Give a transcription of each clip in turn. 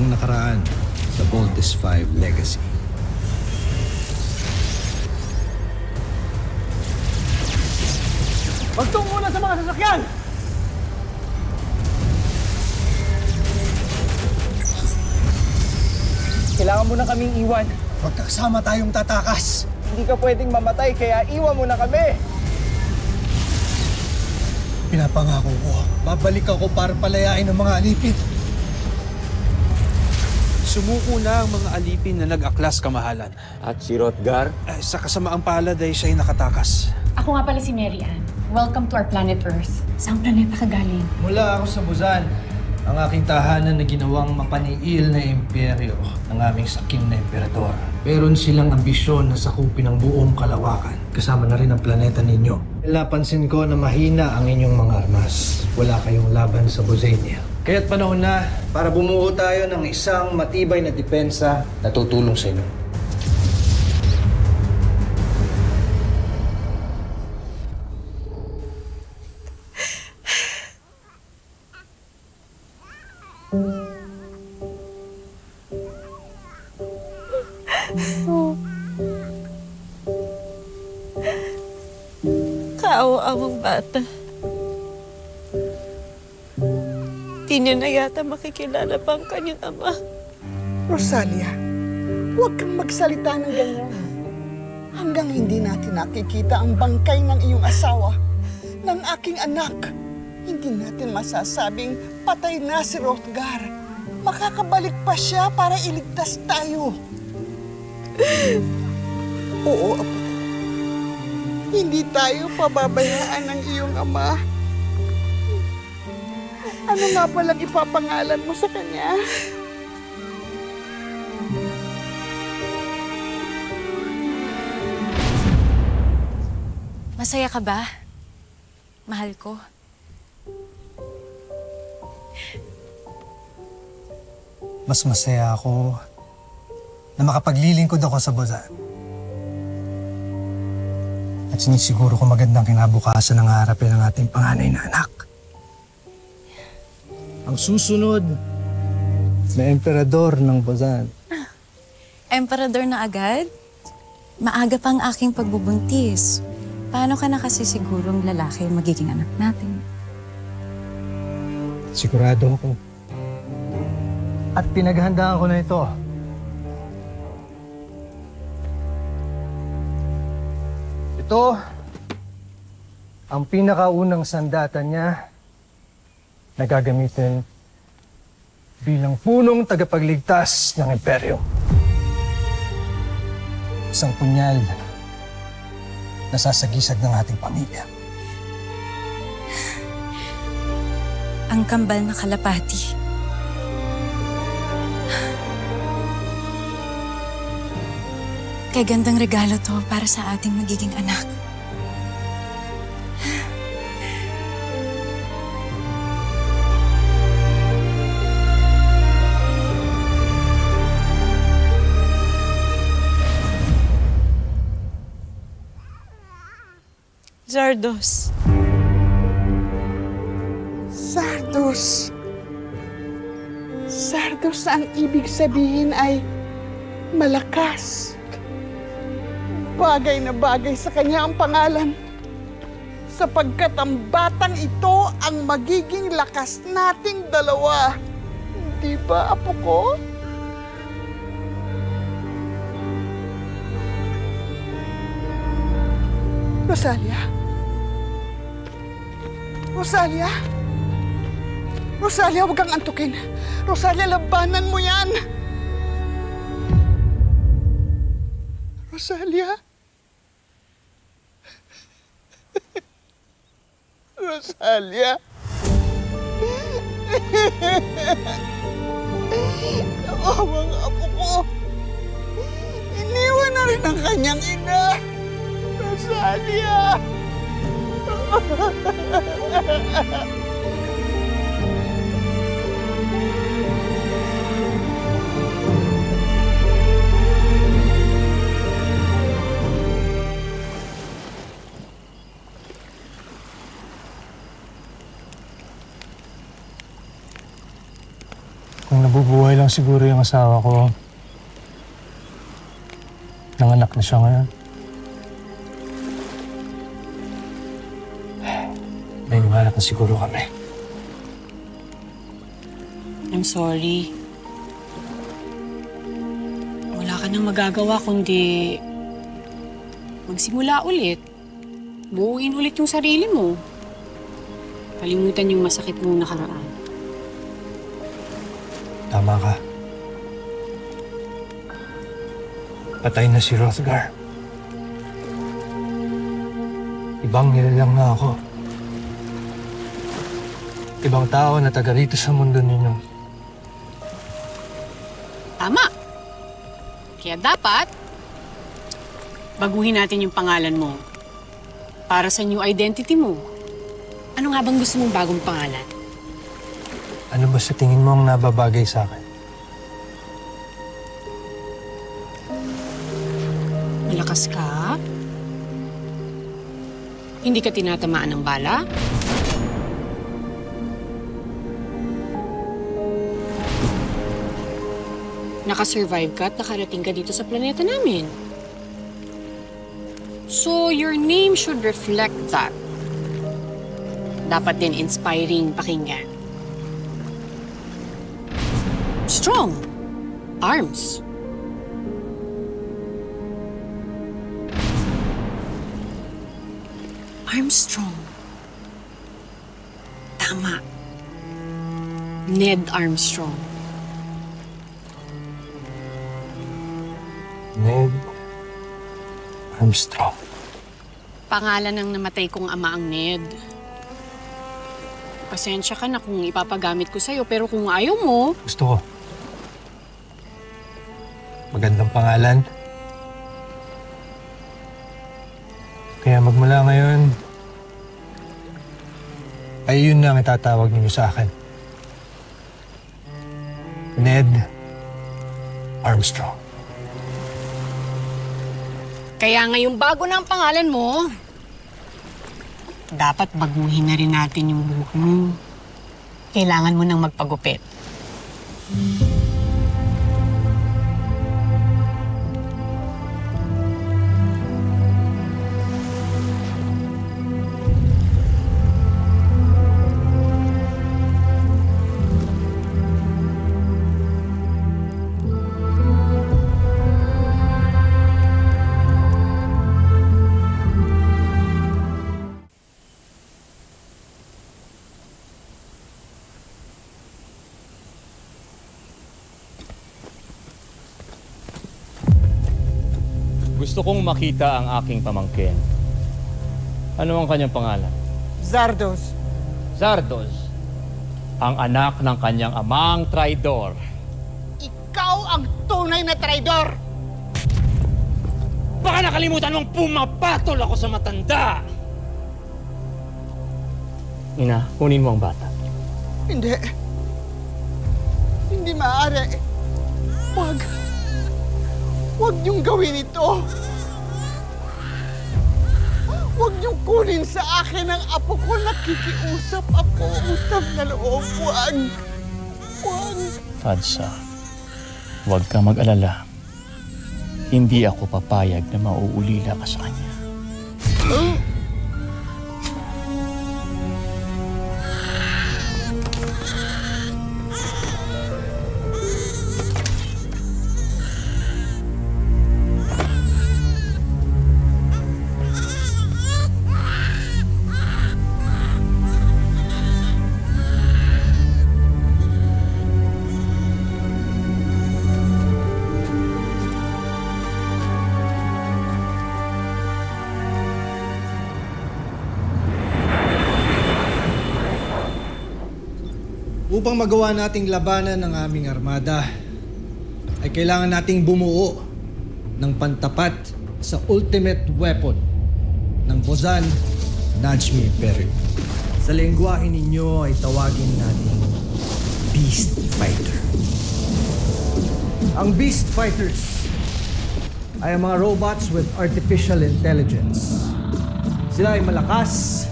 Ang nakaraan sa Voltes 5 Legacy. Magtungo na sa mga sasakyan! Kailangan mo na kaming iwan. Magkasama tayong tatakas. Hindi ka pwedeng mamatay, kaya iwan mo na kami. Pinapangako ko, babalik ako para palayain ang mga alipin. Sumuko na ang mga alipin na nag-aklas kamahalan. At si Rotgar? Sa kasamaang palad ay siya'y nakatakas. Ako nga pala si Mary Ann. Welcome to our planet Earth. Saan planeta ka galing? Mula ako sa Buzan, ang aking tahanan na ginawang mapaniil na imperyo ng aming sakim na emperador. Meron silang ambisyon na sakupin ang buong kalawakan, kasama na rin ang planeta ninyo. Napansin ko na mahina ang inyong mga armas. Wala kayong laban sa Buzania. Kaya't panahon na para bumuo tayo ng isang matibay na depensa na tutulong sa inyo. Kaawa-awang bata. Di niya na yata makikilala pa ang kanyang ama. Rosalia, huwag kang magsalita ng ganyan. Hanggang hindi natin nakikita ang bangkay ng iyong asawa, ng aking anak, hindi natin masasabing patay na si Rotgar. Makakabalik pa siya para iligtas tayo. Oo, apo. Hindi tayo pababayaan ng iyong ama. Ano nga palang ipapangalan mo sa kanya? Masaya ka ba? Mahal ko. Mas masaya ako na makapaglilingkod ako sa Buzan. At sinisiguro ko magandang kinabukasan ng harapin ng ating panganay na anak. Ang susunod na emperador ng Buzan. Emperador na agad? Maaga pang aking pagbubuntis. Paano ka na kasi sigurong lalaki ang magiging anak natin? Sigurado ako. At pinaghandaan ko na ito. Ito ang pinakaunang sandata niya na gagamitin bilang punong tagapagligtas ng imperyo. Isang punyal na sasagisag ng ating pamilya. Ang kambal na kalapati. Kay gandang regalo to para sa ating magiging anak. Zardos. Zardos. Zardos ang ibig sabihin ay malakas. Bagay na bagay sa kanya ang pangalan. Sapagkat ang batang ito ang magiging lakas nating dalawa. Di ba, apo ko? Rosalia? Rosalia? Rosalia, huwag kang antukin. Rosalia, labanan mo yan. Rosalia? Rosalia? Kawawang apo ko. Iniwan na rin ang kanyang ina. Rosalia! Kung nabubuhay lang siguro yung asawa ko, nanganak na siya ngayon. May iwalat na siguro kami. I'm sorry. Wala ka nang magagawa kundi magsimula ulit. Buuin ulit yung sarili mo. Kalimutan yung masakit mong nakaraan. Tama ka. Patay na si Hrothgar. Ibang nilalang na ako. Ibang tao na taga rito sa mundo ninyo. Tama. Kaya dapat, baguhin natin yung pangalan mo para sa new identity mo. Ano nga bang gusto mong bagong pangalan? Ano ba sa tingin mo ang nababagay sa akin? Malakas ka? Hindi ka tinatamaan ng bala? Nakasurvive ka at nakarating ka dito sa planeta namin. So, your name should reflect that. Dapat din inspiring pakinggan. Strong. Arms. Armstrong. Tama. Ned Armstrong. Ned Armstrong. Pangalan ng namatay kong ama ang Ned. Pasensya ka na kung ipapagamit ko sa'yo, pero kung ayaw mo... Gusto ko. Magandang pangalan. Kaya magmula ngayon, ay yun na ang itatawag niyo sa akin. Ned Armstrong. Kaya ngayong bago na ang pangalan mo, dapat baguhin na rin natin yung buhok mo. Kailangan mo nang magpagupit. Gusto kong makita ang aking pamangkin. Ano ang kanyang pangalan? Zardos. Zardos, ang anak ng kanyang amang traidor. Ikaw ang tunay na traidor! Baka nakalimutan mong pumapatol ako sa matanda! Ina, kunin mo ang bata. Hindi. Hindi maaari. Huwag niyong gawin ito. Huwag niyong kunin sa akin ang apo ko. Nakikiusap ako. Utang na loob. Huwag. Fadsa, huwag ka mag-alala. Hindi ako papayag na mauulila ka sa kanya. Upang magawa nating labanan ng aming armada, ay kailangan nating bumuo ng pantapat sa ultimate weapon ng Bozan Najmi Imperium. Sa lengguwahe ninyo ay tawagin nating Beast Fighter. Ang Beast Fighters ay ang mga robots with artificial intelligence. Sila ay malakas,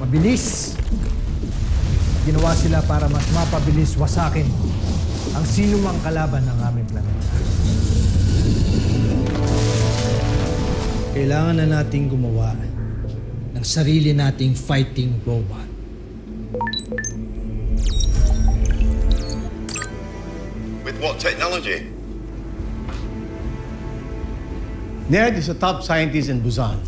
mabilis. Ginawa sila para mas mapabilis wasakin ang sino mang kalaban ng aming planeta. Kailangan na nating gumawa ng sarili nating fighting robot. With what technology? Ned is a top scientist in Busan,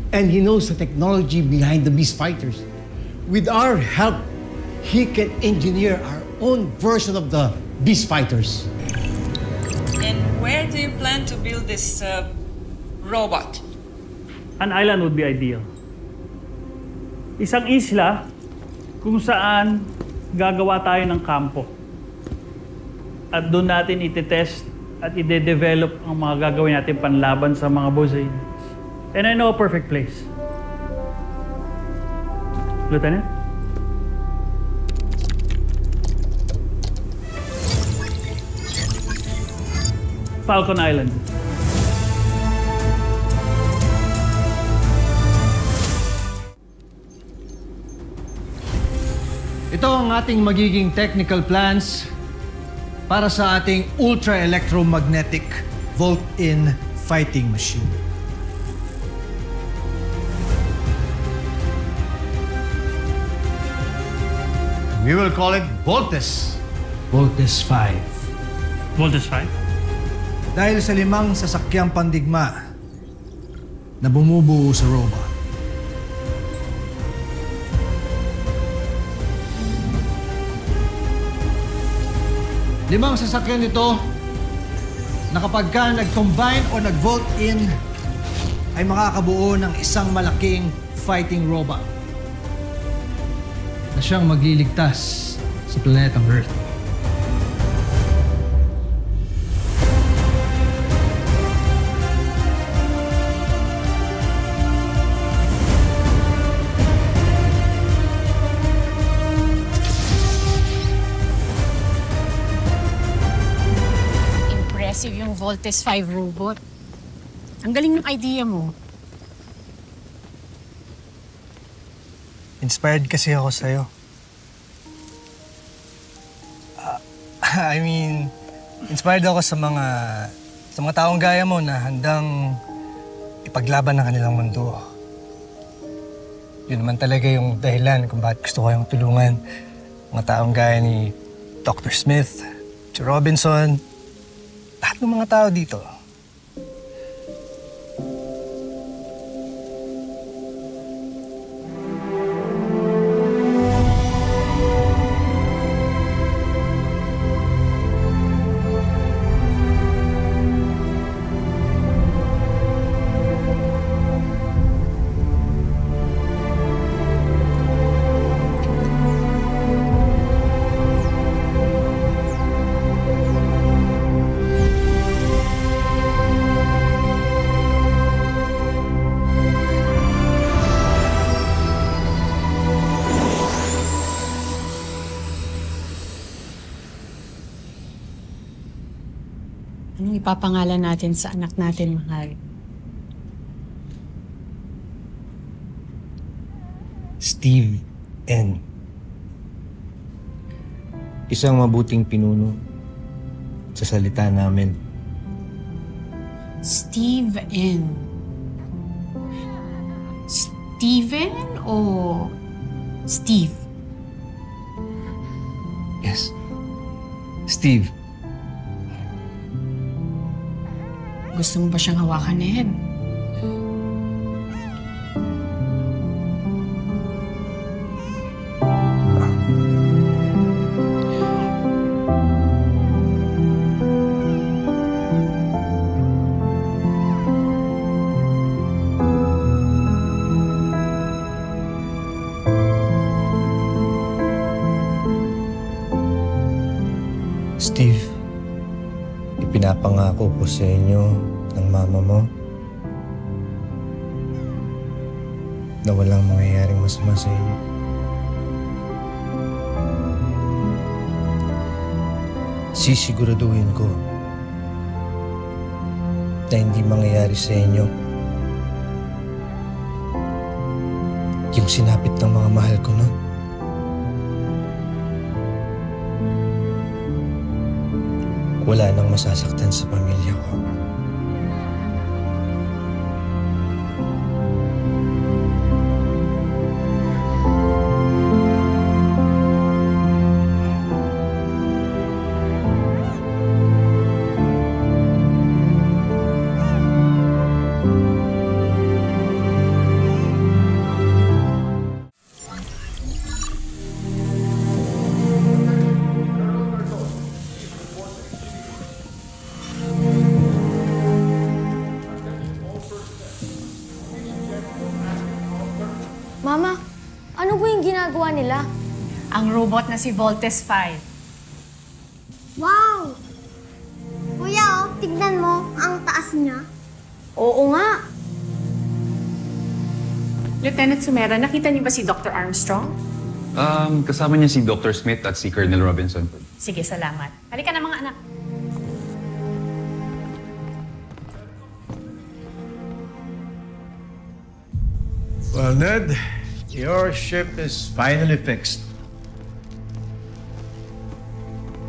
and he knows the technology behind the beast fighters. With our help, he can engineer our own version of the beast fighters. And where do you plan to build this robot? An island would be ideal. Isang isla kung saan gagawa tayo ng kampo. At doon natin iti-test at ide-develop ang mga gagawin natin panlaban sa mga Bosaians. And I know a perfect place. Lieutenant? Falcon Island. Ito ang ating magiging technical plans para sa ating ultra-electromagnetic Volt-in fighting machine. We will call it Voltes. Voltes 5. Voltes 5? Dahil sa 5 sasakyang pandigma na bumubuo sa robot. Limang sasakyan nito na kapag ka nag-combine o nag-volt-in ay makakabuo ng isang malaking fighting robot na siyang magliligtas sa planetang Earth. Yung Voltes 5 robot. Ang galing ng idea mo. Inspired kasi ako sa'yo. Inspired ako sa mga taong gaya mo na handang ipaglaban ng kanilang mundo. Yun naman talaga yung dahilan kung bakit gusto ko yung tulungan. Mga taong gaya ni Dr. Smith, si Robinson, lahat ng mga tao dito. Anong ipapangalan natin sa anak natin, mahal? Steve N. Isang mabuting pinuno sa salita namin. Steve N. Steven o Steve? Yes. Steve. Gusto mo ba siyang hawakan, Ned? Steve, ipinapangako ko sa inyo ng mama mo na walang mangyayaring masama sa inyo. Sisiguraduhin ko na hindi mangyayari sa inyo yung sinapit ng mga mahal ko noon. wala nang masasaktan sa pamilya ko. Mama, ano ba yung ginagawa nila? Ang robot na si Voltes 5. Wow! Kuya, tignan mo, ang taas niya. Oo nga. Lieutenant Sumera, nakita niyo ba si Dr. Armstrong? Kasama niya si Dr. Smith at si Colonel Robinson. Sige, salamat. Halika na mga anak. Well, Ned, your ship is finally fixed.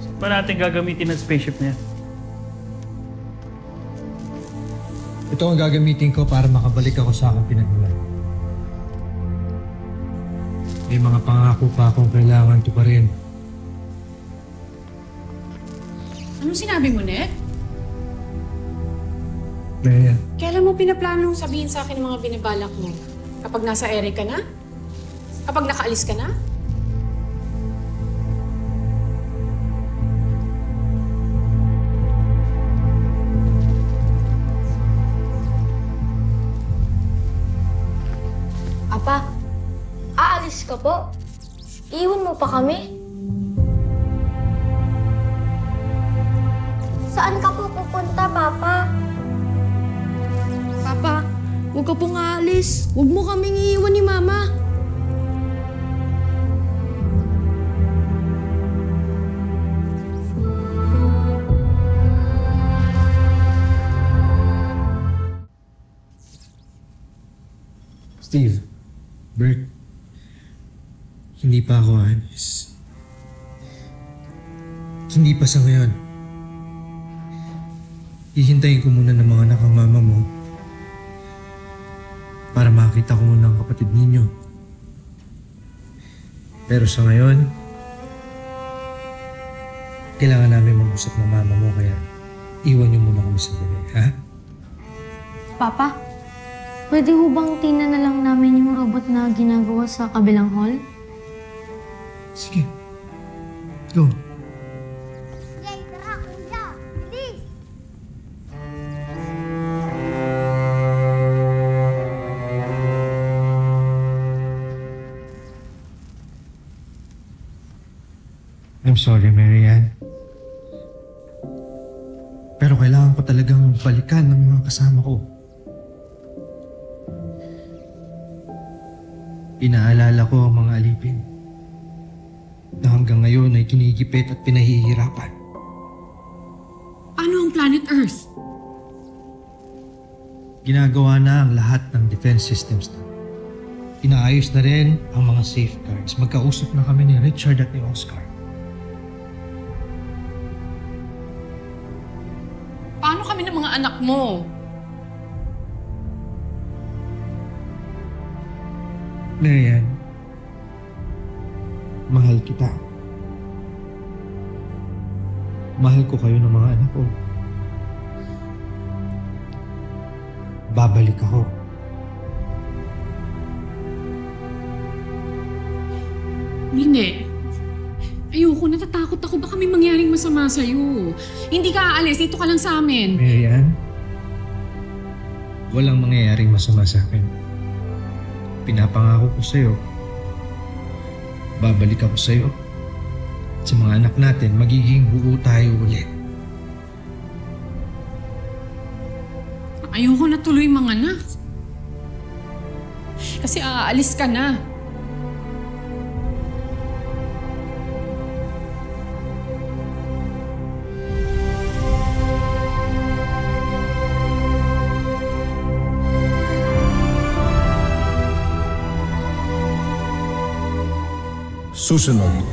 Saan ba natin gagamitin ang spaceship niya? Ito ang gagamitin ko para makabalik ako sa aking pinagmulan. May mga pangako pa akong kailangan tuparin. Anong sinabi mo, Ned? Maya, Kailan mo pinaplanong sabihin sa akin ang mga binabalak mo? Kapag nasa ere ka na? Kapag nakaalis ka na? Apa, aalis ka po? Iwan mo pa kami? Saan ka po pupunta, Papa? Papa, huwag ka pong aalis. Huwag mo kaming iiwan ni Mama. Steve, Bert, hindi pa ako alis. Hindi pa sa ngayon. Hihintayin ko muna ng mga anak ang mama mo para makita ko muna ang kapatid ninyo. Pero sa ngayon, kailangan namin mag-usap ng mama mo kaya iwan niyo muna kami sa gabi, ha? Papa, pwede ho bang tingnan na lang namin yung robot na ginagawa sa kabilang hall? Sige. Go. Yay, tara, kuya! Bilis! I'm sorry, Marianne. Pero kailangan ko talagang balikan ng mga kasama ko. Inaalala ko ang mga alipin na hanggang ngayon ay kinigipit at pinahihirapan. Ano ang planet Earth? Ginagawa na ang lahat ng defense systems na. Inaayos na rin ang mga safeguards. Magkausap na kami ni Richard at ni Oscar. Paano kami ng mga anak mo? Marianne, mahal kita. Mahal ko kayo ng mga anak ko. Babalik ako. Hindi. Ayoko, natatakot ako. Baka may mangyaring masama sa'yo. Hindi ka aalis. Dito ka lang sa amin. Marianne, walang mangyayaring masama sa akin. Pinapangako ko sa'yo. Babalik ako sa'yo. Sa mga anak natin, magiging buo tayo ulit. Ayoko na tuloy mga anak. Kasi aalis ka na. Susunod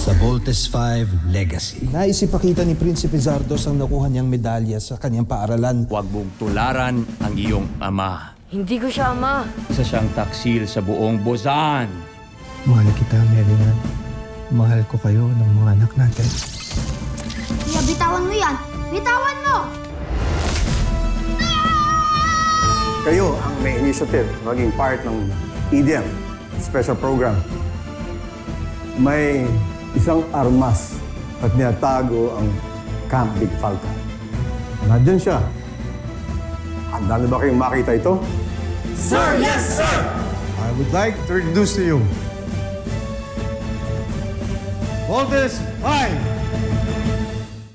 Sa Voltes 5 Legacy. Nais ipakita ni Prinsipe Zardos ang nakuha niyang medalya sa kanyang paaralan. Huwag mong tularan ang iyong ama. Hindi ko siya ama. Isa siyang taksil sa buong Buzan. Mahal kita, Marilyn. Mahal ko kayo ng mga anak natin. Kaya bitawan mo yan! Bitawan mo! Kayo ang may initiative maging part ng EDM special program. May isang armas at niyatago ang Camp Big Falcon. Nandyan siya. Handa na ba kayong makita ito? Sir! Yes, sir! I would like to introduce to you Voltes 5